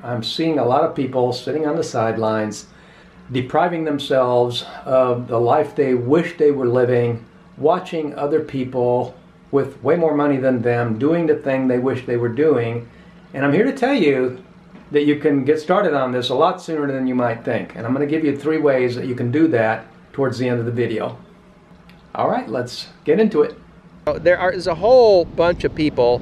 I'm seeing a lot of people sitting on the sidelines, depriving themselves of the life they wish they were living, watching other people with way more money than them doing the thing they wish they were doing. And I'm here to tell you that you can get started on this a lot sooner than you might think. And I'm going to give you 3 ways that you can do that towards the end of the video. All right, let's get into it. There is a whole bunch of people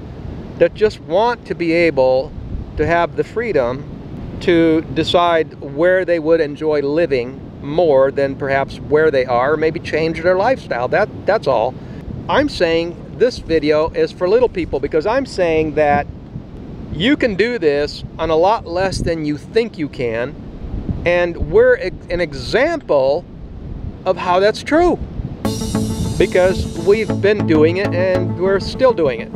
that just want to be able to have the freedom to decide where they would enjoy living more than perhaps where they are, or maybe change their lifestyle. That's all. I'm saying this video is for little people because I'm saying that you can do this on a lot less than you think you can, and we're an example of how that's true because we've been doing it and we're still doing it.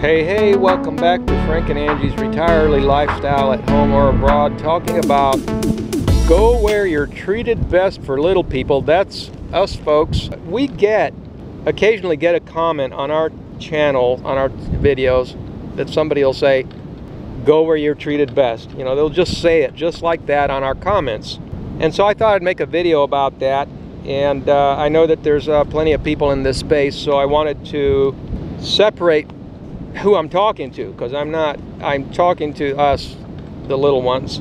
Hey, welcome back to Frank and Angie's Retire Early Lifestyle at Home or Abroad, talking about go where you're treated best for little people. That's us, folks. We occasionally get a comment on our channel, on our videos, that somebody will say, go where you're treated best. You know, they'll just say it just like that on our comments. And so I thought I'd make a video about that. And I know that there's plenty of people in this space, so I wanted to separate who I'm talking to, because I'm talking to us, the little ones.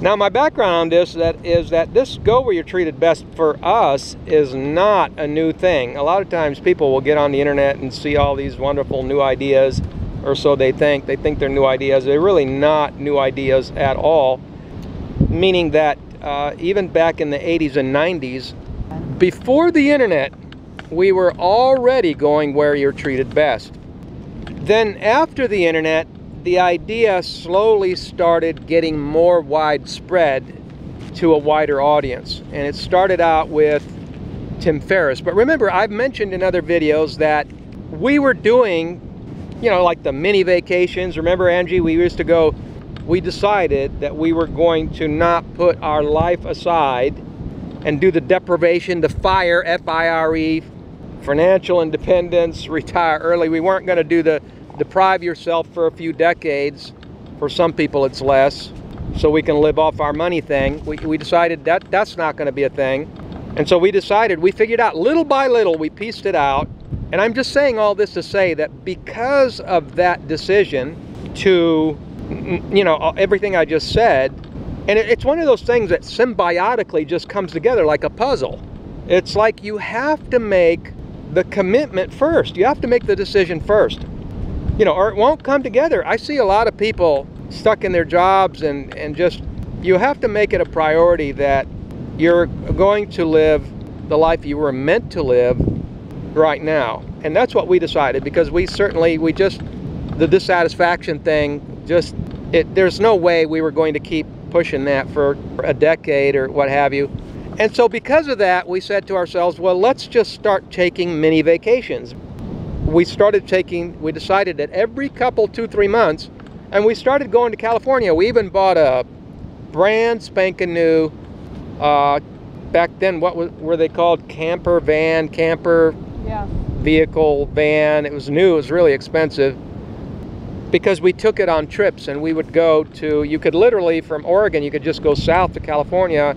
Now, my background on this is that this go where you're treated best for us is not a new thing. A lot of times people will get on the internet and see all these wonderful new ideas, or so they think. They think they're new ideas. They're really not new ideas at all, meaning that even back in the 80s and 90s, before the internet, we were already going where you're treated best. Then after the internet, the idea slowly started getting more widespread to a wider audience. And it started out with Tim Ferriss. But remember, I've mentioned in other videos that we were doing, you know, like the mini vacations. Remember, Angie, we decided that we were going to not put our life aside and do the deprivation, the FIRE, F-I-R-E, financial independence, retire early. We weren't going to do the deprive yourself for a few decades. For some people it's less, so we can live off our money thing. We decided that that's not going to be a thing. And so we figured out little by little, we pieced it out. And I'm just saying all this to say that because of that decision to, you know, everything I just said, and it's one of those things that symbiotically just comes together like a puzzle. It's like you have to make the commitment first. You have to make the decision first, you know, or it won't come together. I see a lot of people stuck in their jobs and just, you have to make it a priority that you're going to live the life you were meant to live right now. And that's what we decided, because the dissatisfaction thing, there's no way we were going to keep pushing that for a decade or what have you. And so because of that, we said to ourselves, well, let's just start taking mini vacations. We decided that every couple, 2-3 months, and we started going to California. We even bought a brand spanking new, back then, what were they called? Camper vehicle van. It was new, it was really expensive. because we took it on trips, and we would go to, you could literally, from Oregon, you could just go south to California.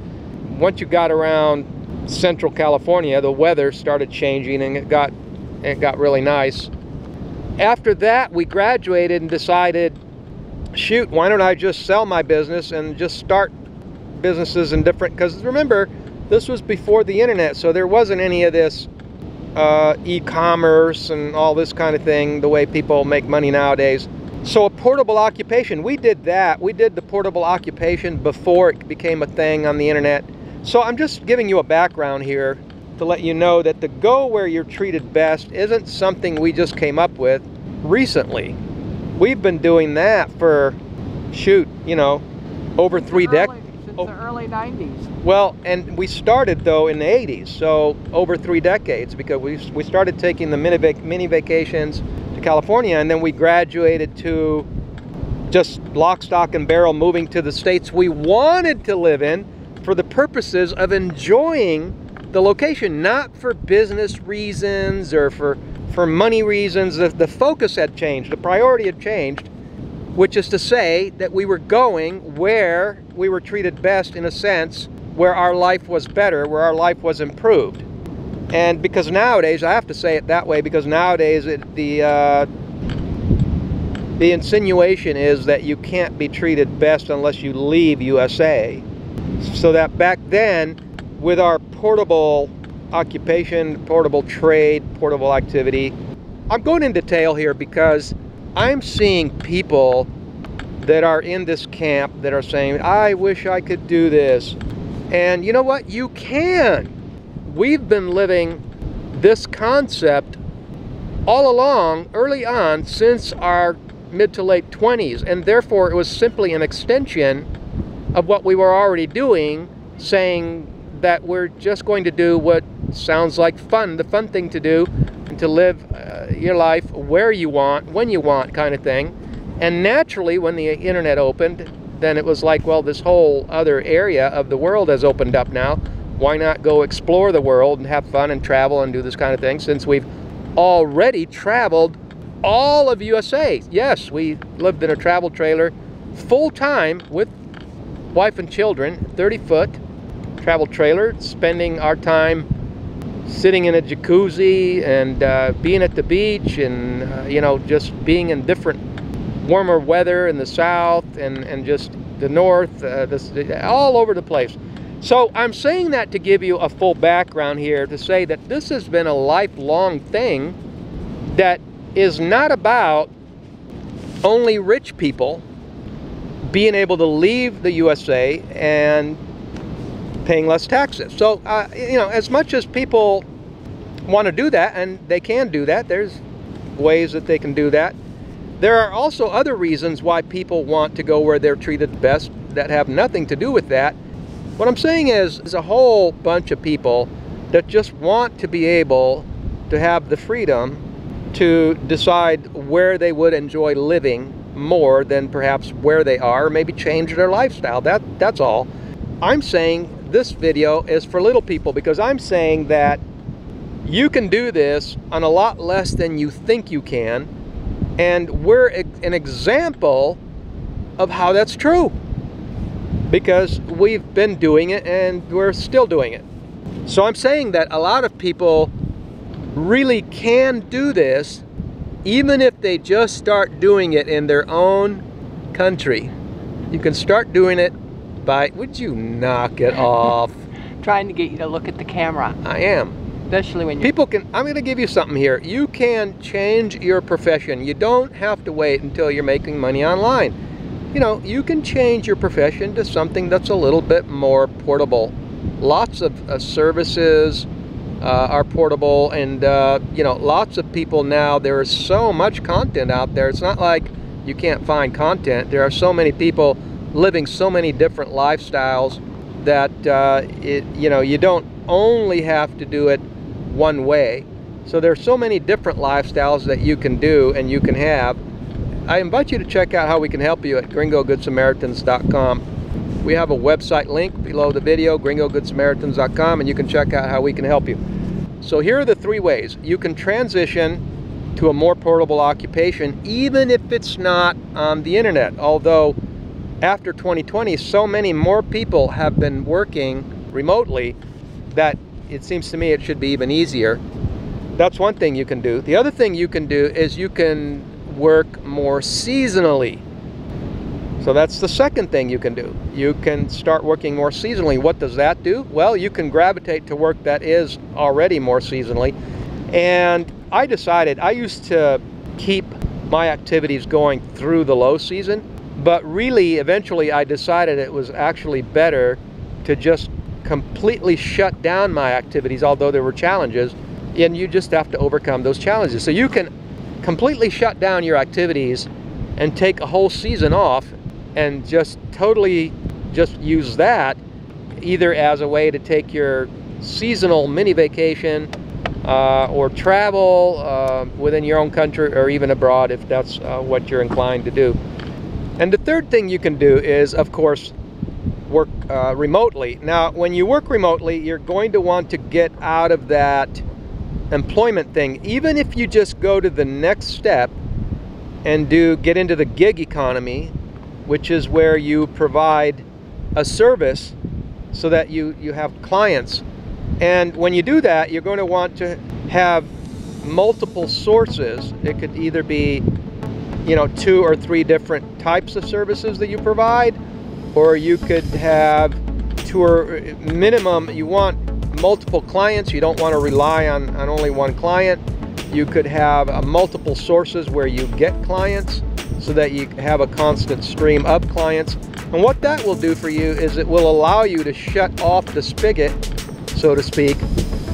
Once you got around central California, the weather started changing, and it got really nice. After that, we graduated and decided, shoot, why don't I just sell my business and just start businesses in different, because remember, this was before the internet, so there wasn't any of this e-commerce and all this kind of thing, the way people make money nowadays. So a portable occupation, we did that. We did the portable occupation before it became a thing on the internet. So I'm just giving you a background here to let you know that the go where you're treated best isn't something we just came up with recently. We've been doing that for, shoot, you know, over 3 decades. Since the early 90s. Well, and we started though in the 80s, so over 3 decades, because we started taking the mini vacations to California, and then we graduated to just lock, stock, and barrel moving to the states we wanted to live in for the purposes of enjoying the location, not for business reasons or for money reasons. The focus had changed, the priority had changed, which is to say that we were going where we were treated best, in a sense, where our life was better, where our life was improved. And because nowadays, I have to say it that way, because nowadays the insinuation is that you can't be treated best unless you leave USA. So that back then, with our portable occupation, portable trade, portable activity, I'm going into detail here because I'm seeing people that are in this camp that are saying, I wish I could do this. And you know what? You can. We've been living this concept all along, early on, since our mid to late 20s, and therefore it was simply an extension of what we were already doing, saying that we're just going to do what sounds like fun, the fun thing to do, and to live your life where you want, when you want, kind of thing. And naturally, when the internet opened, then it was like, well, this whole other area of the world has opened up now. Why not go explore the world and have fun and travel and do this kind of thing, since we've already traveled all of USA. Yes, we lived in a travel trailer full-time with wife and children, 30-foot travel trailer, spending our time sitting in a jacuzzi and being at the beach, and you know, just being in different warmer weather in the south and just the north, all over the place. So I'm saying that to give you a full background here, to say that this has been a lifelong thing that is not about only rich people being able to leave the USA and paying less taxes. So, you know, as much as people want to do that, and they can do that, there's ways that they can do that, there are also other reasons why people want to go where they're treated best that have nothing to do with that. What I'm saying is, there's a whole bunch of people that just want to be able to have the freedom to decide where they would enjoy living more than perhaps where they are, or maybe change their lifestyle. That's all. I'm saying this video is for little people, because I'm saying that you can do this on a lot less than you think you can, and we're an example of how that's true, because we've been doing it and we're still doing it. So I'm saying that a lot of people really can do this, even if they just start doing it in their own country. You can start doing it by, would you knock it off? Trying to get you to look at the camera. I am. Especially when you... People can, I'm going to give you something here. You can change your profession. You don't have to wait until you're making money online. You know, you can change your profession to something that's a little bit more portable. Lots of services are portable, and you know, lots of people now, there is so much content out there. It's not like you can't find content. There are so many people living so many different lifestyles that you know, you don't only have to do it one way. So there's so many different lifestyles that you can do and you can have. I invite you to check out how we can help you at gringogoodsamaritans.com. We have a website link below the video, gringogoodsamaritans.com, and you can check out how we can help you. So here are the 3 ways you can transition to a more portable occupation, even if it's not on the internet. Although after 2020, so many more people have been working remotely that it seems to me it should be even easier. That's one thing you can do. The other thing you can do is you can work more seasonally. So that's the second thing you can do. You can start working more seasonally. What does that do? Well, you can gravitate to work that is already more seasonally. And I decided, I used to keep my activities going through the low season, but really eventually I decided it was actually better to just completely shut down my activities, although there were challenges, and you just have to overcome those challenges. So you can completely shut down your activities and take a whole season off and just totally just use that either as a way to take your seasonal mini vacation or travel within your own country or even abroad if that's what you're inclined to do. And the third thing you can do is, of course, work remotely. Now, when you work remotely, you're going to want to get out of that employment thing. Even if you just go to the next step and get into the gig economy, which is where you provide a service so that you have clients. And when you do that, you're going to want to have multiple sources. It could either be, 2 or 3 different types of services that you provide, or you could have minimum, you want multiple clients. You don't want to rely on only one client. You could have multiple sources where you get clients so that you have a constant stream of clients. And what that will do for you is it will allow you to shut off the spigot, so to speak,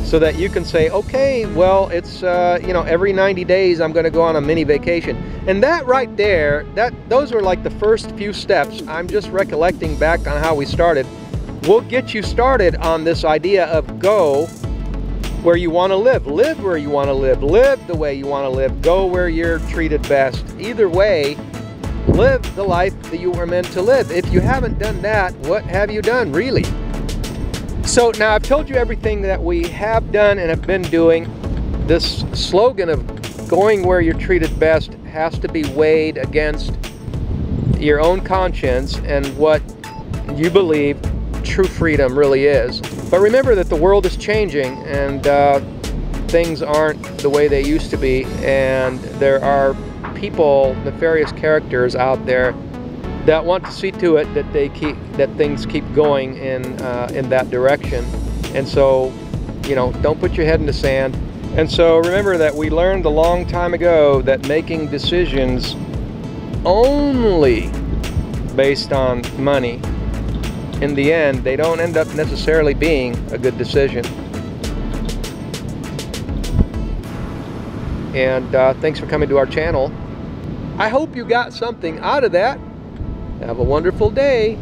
so that you can say, okay, well, it's every 90 days I'm going to go on a mini vacation. And that right there, those are like the first few steps. I'm just recollecting back on how we started. We'll get you started on this idea of go where you want to live where you want to live the way you want to live, go where you're treated best. Either way, live the life that you were meant to live. If you haven't done that, what have you done, really? So now I've told you everything that we have done and have been doing. This slogan of going where you're treated best has to be weighed against your own conscience and what you believe true freedom really is. But remember that the world is changing and things aren't the way they used to be, and there are people, nefarious characters out there that want to see to it that things keep going in that direction. And so, don't put your head in the sand. And so remember that we learned a long time ago that making decisions only based on money, in the end, they don't end up necessarily being a good decision. And thanks for coming to our channel. I hope you got something out of that. Have a wonderful day.